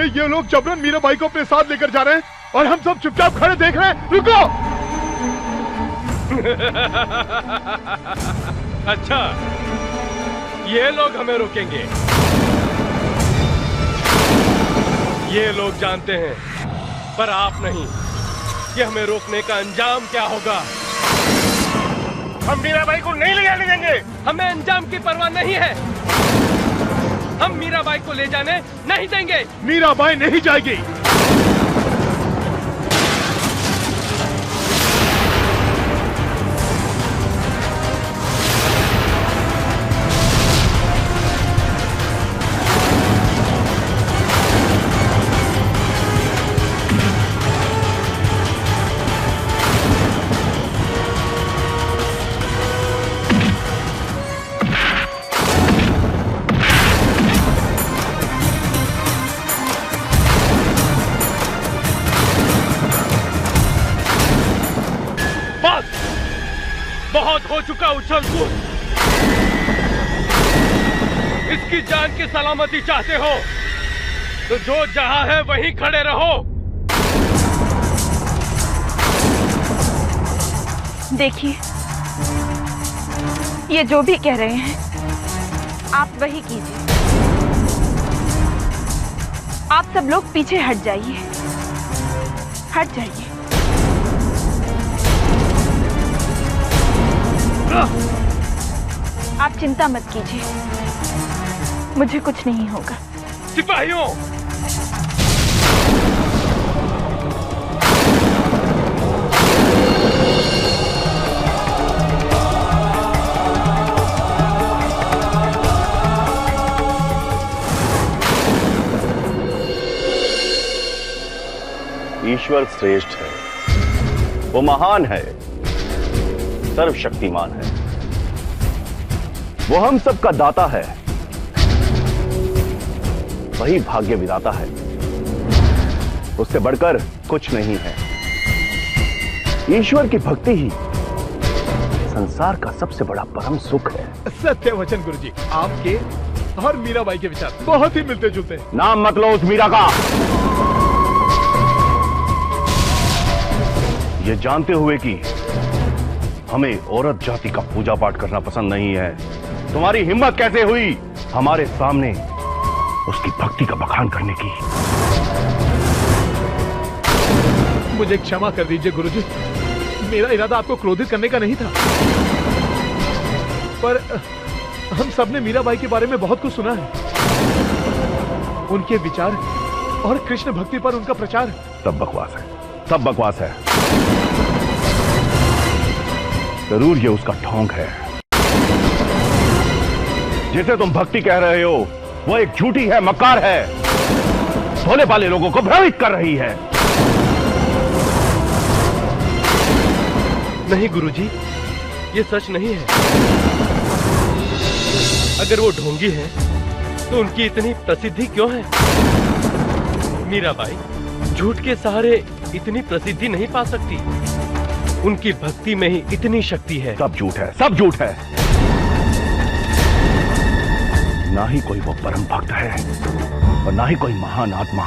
अरे ये लोग जबरन मीराबाई को अपने साथ लेकर जा रहे हैं और हम सब चुपचाप खड़े देख रहे हैं। रुको। अच्छा, ये लोग हमें रोकेंगे। ये लोग जानते हैं, पर आप नहीं, कि हमें रोकने का अंजाम क्या होगा। हम मीराबाई को नहीं ले जाने देंगे। हमें अंजाम की परवाह नहीं है। हम मीराबाई को ले जाने नहीं देंगे। मीराबाई नहीं जाएगी। बहुत हो चुका उछल कूद। इसकी जान की सलामती चाहते हो तो जो जहां है वहीं खड़े रहो। देखिए, ये जो भी कह रहे हैं आप वही कीजिए। आप सब लोग पीछे हट जाइए, हट जाइए। आप चिंता मत कीजिए, मुझे कुछ नहीं होगा। सिपाहियों, ईश्वर श्रेष्ठ है, वो महान है, सर्वशक्तिमान है, वो हम सबका दाता है, वही भाग्य विधाता है, उससे बढ़कर कुछ नहीं है। ईश्वर की भक्ति ही संसार का सबसे बड़ा परम सुख है। सत्य वचन गुरुजी, आपके और मीराबाई के विचार बहुत ही मिलते जुलते हैं। नाम मत लो उस मीरा का। ये जानते हुए कि हमें औरत जाति का पूजा पाठ करना पसंद नहीं है, तुम्हारी हिम्मत कैसे हुई हमारे सामने उसकी भक्ति का बखान करने की? मुझे क्षमा कर दीजिए गुरुजी, मेरा इरादा आपको क्रोधित करने का नहीं था, पर हम सबने मीराबाई के बारे में बहुत कुछ सुना है। उनके विचार और कृष्ण भक्ति पर उनका प्रचार सब बकवास है, सब बकवास है। जरूर ये उसका ढोंग है। जिसे तुम भक्ति कह रहे हो वो एक झूठी है, मक्कार है, भोले भाले लोगों को भ्रमित कर रही है। नहीं गुरुजी, ये सच नहीं है। अगर वो ढोंगी है तो उनकी इतनी प्रसिद्धि क्यों है? मीराबाई झूठ के सहारे इतनी प्रसिद्धि नहीं पा सकती। उनकी भक्ति में ही इतनी शक्ति है। सब झूठ है, सब झूठ है। ना ही कोई वो परम भक्त है और ना ही कोई महान आत्मा।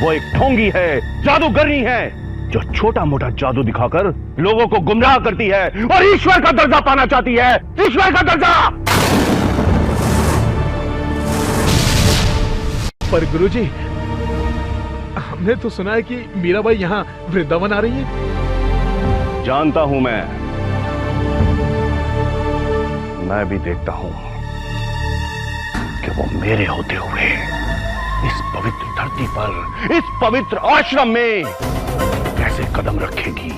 वो एक ढोंगी है, जादूगरनी है, जो छोटा मोटा जादू दिखाकर लोगों को गुमराह करती है और ईश्वर का दर्जा पाना चाहती है। ईश्वर का दर्जा। पर गुरुजी, हमने तो सुना है कि मीराबाई यहाँ वृंदावन आ रही है। जानता हूं मैं भी देखता हूं कि वो मेरे होते हुए इस पवित्र धरती पर, इस पवित्र आश्रम में कैसे कदम रखेगी।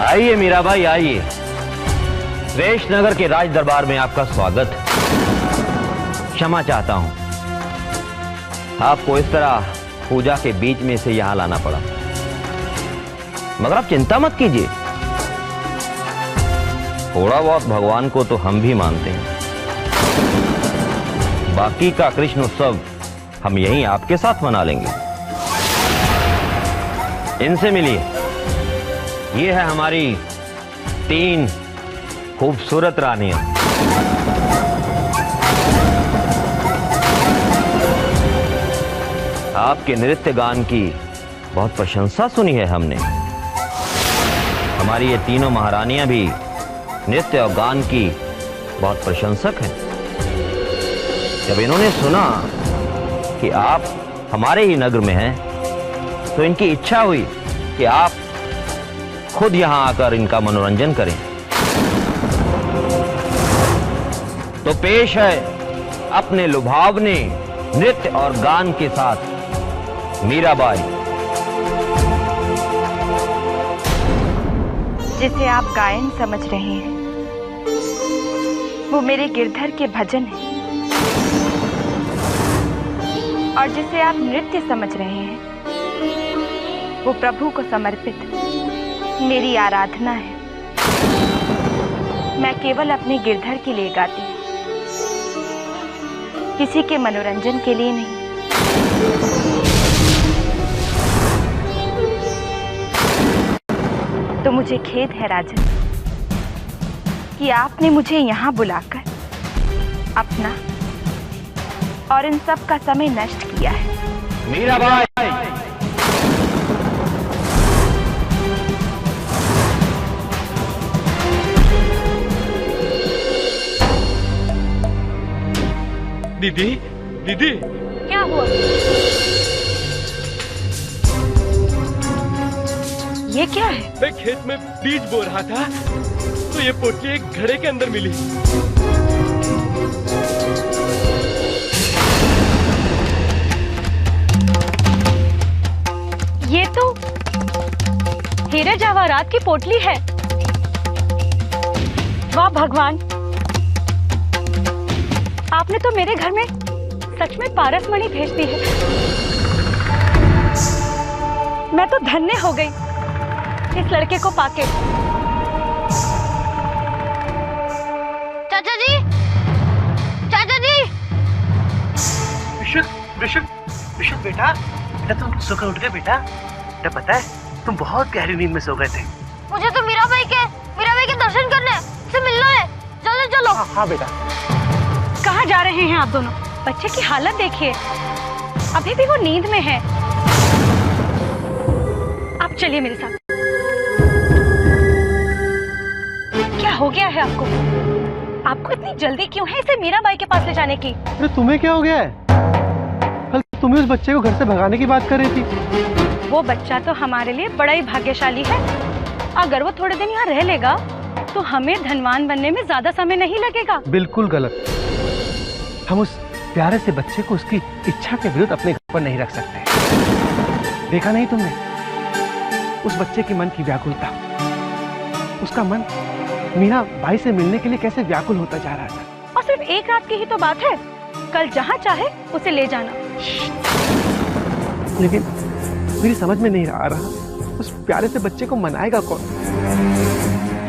आइए मीराबाई, आइए। वैष्णगर के राज दरबार में आपका स्वागत। क्षमा चाहता हूं, आपको इस तरह पूजा के बीच में से यहां लाना पड़ा, मगर आप चिंता मत कीजिए। थोड़ा बहुत भगवान को तो हम भी मानते हैं। बाकी का कृष्ण उत्सव हम यहीं आपके साथ मना लेंगे। इनसे मिलिए। ये है हमारी 3 खूबसूरत रानियां। आपके नृत्य गान की बहुत प्रशंसा सुनी है हमने। हमारी ये तीनों महारानियां भी नृत्य और गान की बहुत प्रशंसक हैं। जब इन्होंने सुना कि आप हमारे ही नगर में हैं, तो इनकी इच्छा हुई कि आप खुद यहां आकर इनका मनोरंजन करें। तो पेश है अपने लुभावने नृत्य और गान के साथ मीराबाई। जिसे आप गायन समझ रहे हैं, वो मेरे गिरधर के भजन है, और जिसे आप नृत्य समझ रहे हैं, वो प्रभु को समर्पित मेरी आराधना है। मैं केवल अपने गिरधर के लिए गाती हूँ, किसी के मनोरंजन के लिए नहीं। तो मुझे खेद है राजन कि आपने मुझे यहाँ बुलाकर अपना और इन सब का समय नष्ट किया है। मीराबाई, दीदी, दीदी, क्या हुआ? ये क्या है? मैं खेत में बीज बो रहा था, तो ये पोटली एक घड़े के अंदर मिली। ये तो हीरे जवाहरात की पोटली है। वाह भगवान, आपने तो मेरे घर में सच में पारसमणि भेज दी है। मैं तो धन्य हो गई इस लड़के को पाके। चाचा जी, चाचा जी। विशुक बेटा, तुम सोकर उठ गए बेटा? पता है तुम बहुत गहरी नींद में सो गए थे। मुझे तो मीराबाई के दर्शन करने से मिलना है। जल्दी चलो। हाँ बेटा। कहाँ जा रहे हैं आप दोनों? बच्चे की हालत देखिए, अभी भी वो नींद में है। आप चलिए मेरे साथ। क्या हो गया है आपको? आपको इतनी जल्दी क्यों है इसे मीराबाई के पास ले जाने की? अरे तुम्हें क्या हो गया है? कल तुम उस बच्चे को घर से भगाने की बात कर रही थी। वो बच्चा तो हमारे लिए बड़ा ही भाग्यशाली है। अगर वो थोड़े दिन यहाँ रह लेगा तो हमें धनवान बनने में ज्यादा समय नहीं लगेगा। बिल्कुल गलत। हम उस प्यारे से बच्चे को उसकी इच्छा के विरुद्ध अपने घर पर नहीं रख सकते। देखा नहीं तुमने उस बच्चे के मन की व्याकुलता? उसका मन मीरा बाई से मिलने के लिए कैसे व्याकुल होता जा रहा था। और सिर्फ एक रात की ही तो बात है। कल जहाँ चाहे उसे ले जाना। लेकिन मेरी समझ में नहीं आ रहा, उस प्यारे से बच्चे को मनाएगा कौन?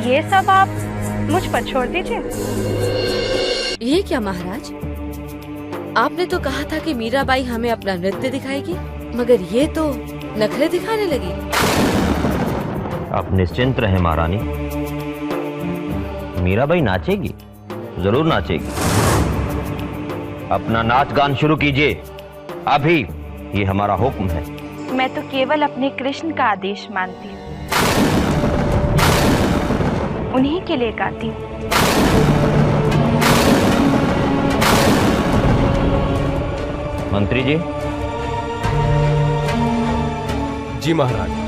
ये सब आप मुझ पर छोड़ दीजिए। ये क्या महाराज, आपने तो कहा था कि मीराबाई हमें अपना नृत्य दिखाएगी, मगर ये तो नखरे दिखाने लगी। आप निश्चिंत रहें महारानी, मीराबाई नाचेगी, जरूर नाचेगी। अपना नाच गान शुरू कीजिए अभी, ये हमारा हुक्म है। मैं तो केवल अपने कृष्ण का आदेश मानती हूँ, उन्हीं के लिए गाती हूँ। मंत्री जी। जी महाराज।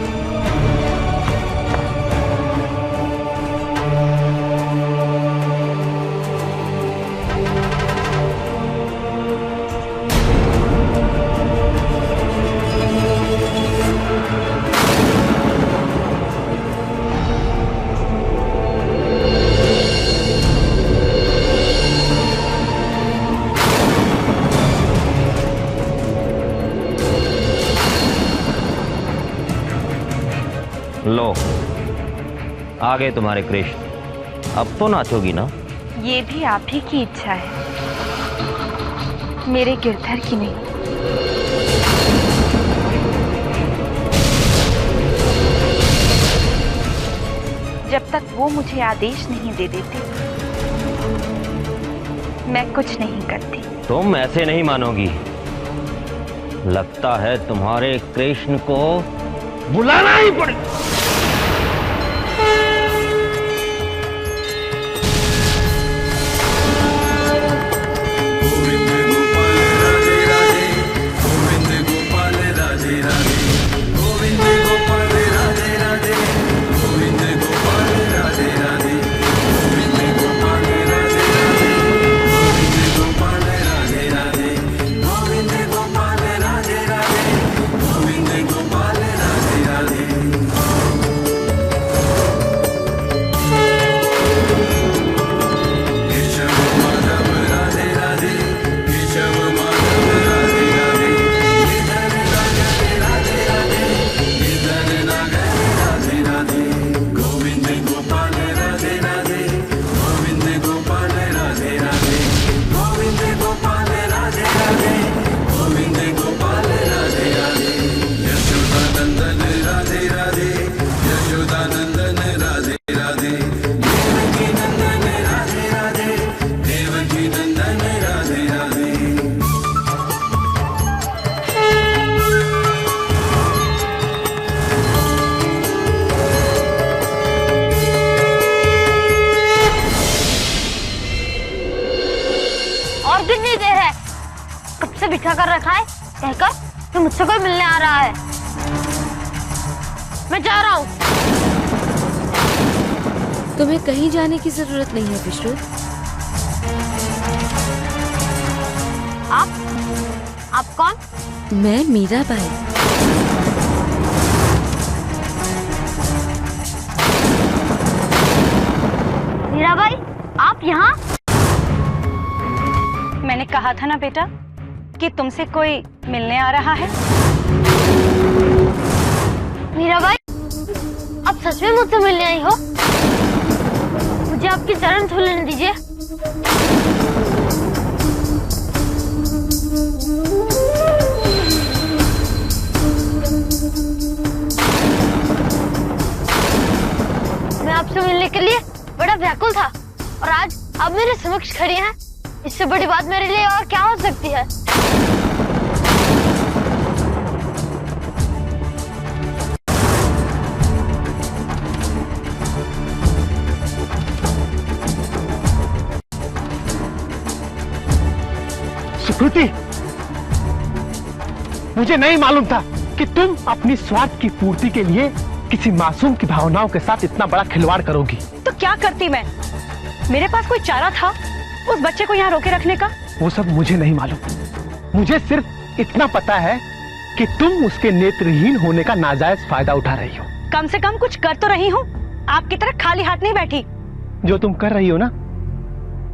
लो, आ गए तुम्हारे कृष्ण। अब तो नाचोगी ना? ये भी आप ही की इच्छा है। मेरे गिरधर की नहीं। जब तक वो मुझे आदेश नहीं दे देते मैं कुछ नहीं करती। तुम ऐसे नहीं मानोगी। लगता है तुम्हारे कृष्ण को बुलाना ही पड़ेगा। बिठा कर रखा है कहकर कि मुझसे कोई मिलने आ रहा है। मैं जा रहा हूँ। तुम्हें कहीं जाने की जरूरत नहीं है विष्णु। आप कौन? मैं मीराबाई। मीराबाई, आप यहाँ? मैंने कहा था ना बेटा कि तुमसे कोई मिलने आ रहा है। मीराबाई, आप सच में मुझसे मिलने आई हो? मुझे आपके चरण छू लेने दीजिए। मैं आपसे मिलने के लिए बड़ा व्याकुल था और आज आप मेरे समक्ष खड़ी हैं। इससे बड़ी बात मेरे लिए और क्या हो सकती है? सुकृति, मुझे नहीं मालूम था कि तुम अपनी स्वार्थ की पूर्ति के लिए किसी मासूम की भावनाओं के साथ इतना बड़ा खिलवाड़ करोगी। तो क्या करती मैं? मेरे पास कोई चारा था उस बच्चे को यहाँ रोके रखने का? वो सब मुझे नहीं मालूम। मुझे सिर्फ इतना पता है कि तुम उसके नेत्रहीन होने का नाजायज फायदा उठा रही हो। कम से कम कुछ कर तो रही हूँ। आपकी तरह खाली हाथ नहीं बैठी। जो तुम कर रही हो ना,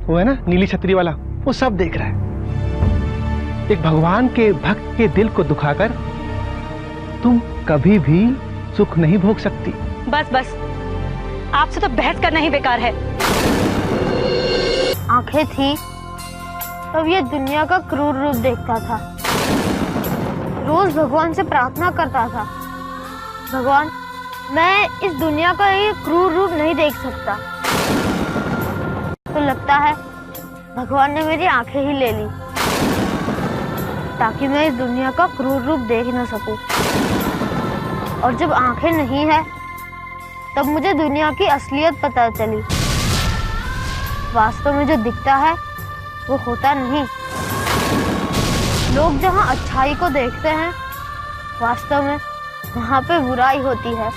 वो है ना नीली छतरी वाला, वो सब देख रहा है। एक भगवान के भक्त के दिल को दुखाकर तुम कभी भी सुख नहीं भोग सकती। बस बस, आपसे तो बहस करना ही बेकार है। आंखें थी तब ये दुनिया का क्रूर रूप देखता था। रोज भगवान से प्रार्थना करता था, भगवान मैं इस दुनिया का ये क्रूर रूप नहीं देख सकता। तो लगता है भगवान ने मेरी आंखें ही ले ली ताकि मैं इस दुनिया का क्रूर रूप देख न सकूं। और जब आंखें नहीं है तब मुझे दुनिया की असलियत पता चली। वास्तव में जो दिखता है वो होता नहीं। लोग जहाँ अच्छाई को देखते हैं वास्तव में वहाँ पे बुराई होती है।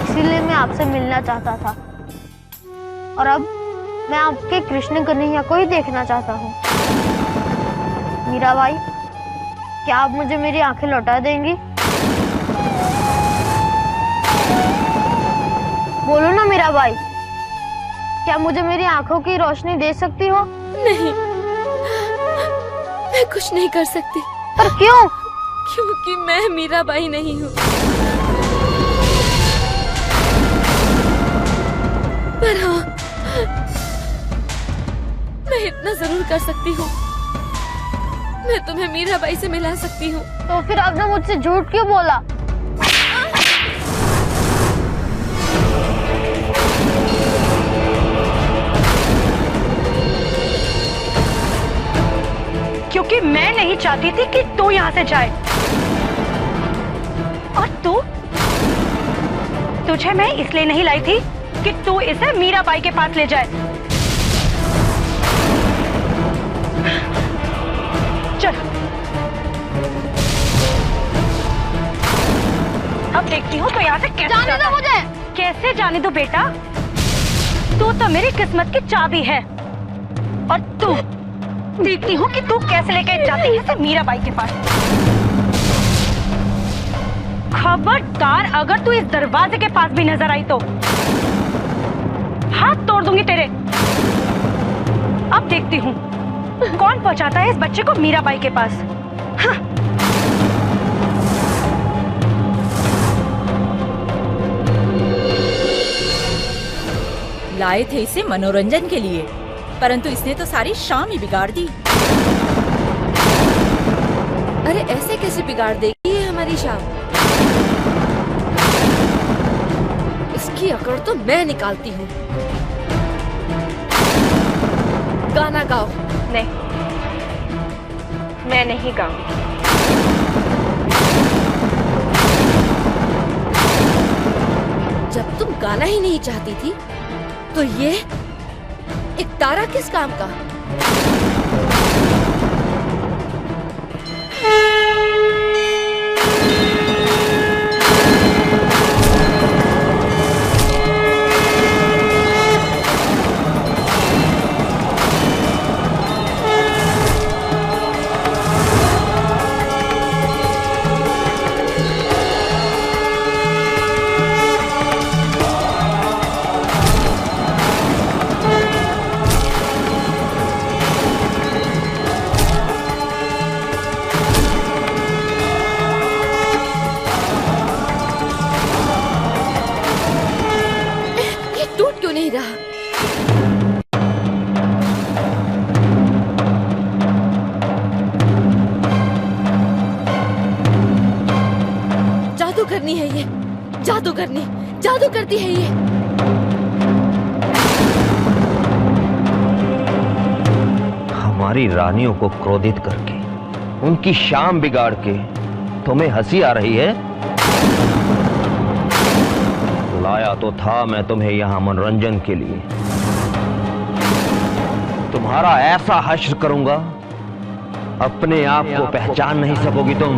इसीलिए मैं आपसे मिलना चाहता था और अब मैं आपके कृष्ण कन्हैया को ही देखना चाहता हूँ। मीराबाई, क्या आप मुझे मेरी आंखें लौटा देंगी? बोलो ना मीराबाई, क्या मुझे मेरी आंखों की रोशनी दे सकती हो? नहीं, मैं कुछ नहीं कर सकती। पर क्यों? क्योंकि मैं मीराबाई नहीं हूँ। पर हाँ, मैं इतना जरूर कर सकती हूँ मैं तुम्हें मीराबाई से मिला सकती हूँ। तो फिर आपने मुझसे झूठ क्यों बोला? क्योंकि मैं नहीं चाहती थी कि तू यहाँ से जाए। और तुझे मैं इसलिए नहीं लाई थी कि तू इसे मीराबाई के पास ले जाए। चल, अब देखती हूँ तो यहाँ से कैसे जाने दो मुझे। कैसे जाने दो बेटा? तू तो मेरी किस्मत की चाबी है। और तू, देखती हूँ कि तू कैसे लेकर जाती है इसे मीराबाई के पास। खबरदार, अगर तू इस दरवाजे के पास भी नजर आई तो हाथ तोड़ दूंगी तेरे। अब देखती हूँ कौन पहुंचाता है इस बच्चे को मीराबाई के पास। हाँ। लाए थे इसे मनोरंजन के लिए, परंतु इसने तो सारी शाम ही बिगाड़ दी। अरे ऐसे कैसे बिगाड़ देगी ये हमारी शाम? इसकी अकड़ तो मैं निकालती हूँ। गाना गाओ। नहीं, मैं नहीं गाऊंगी। जब तुम गाना ही नहीं चाहती थी तो ये एक तारा किस काम का? करनी है ये, जादू करती है ये। हमारी रानियों को क्रोधित करके, उनकी शाम बिगाड़ के तुम्हें हंसी आ रही है? लाया तो था मैं तुम्हें यहां मनोरंजन के लिए। तुम्हारा ऐसा हश्र करूंगा, अपने आप को पहचान नहीं सकोगी तुम।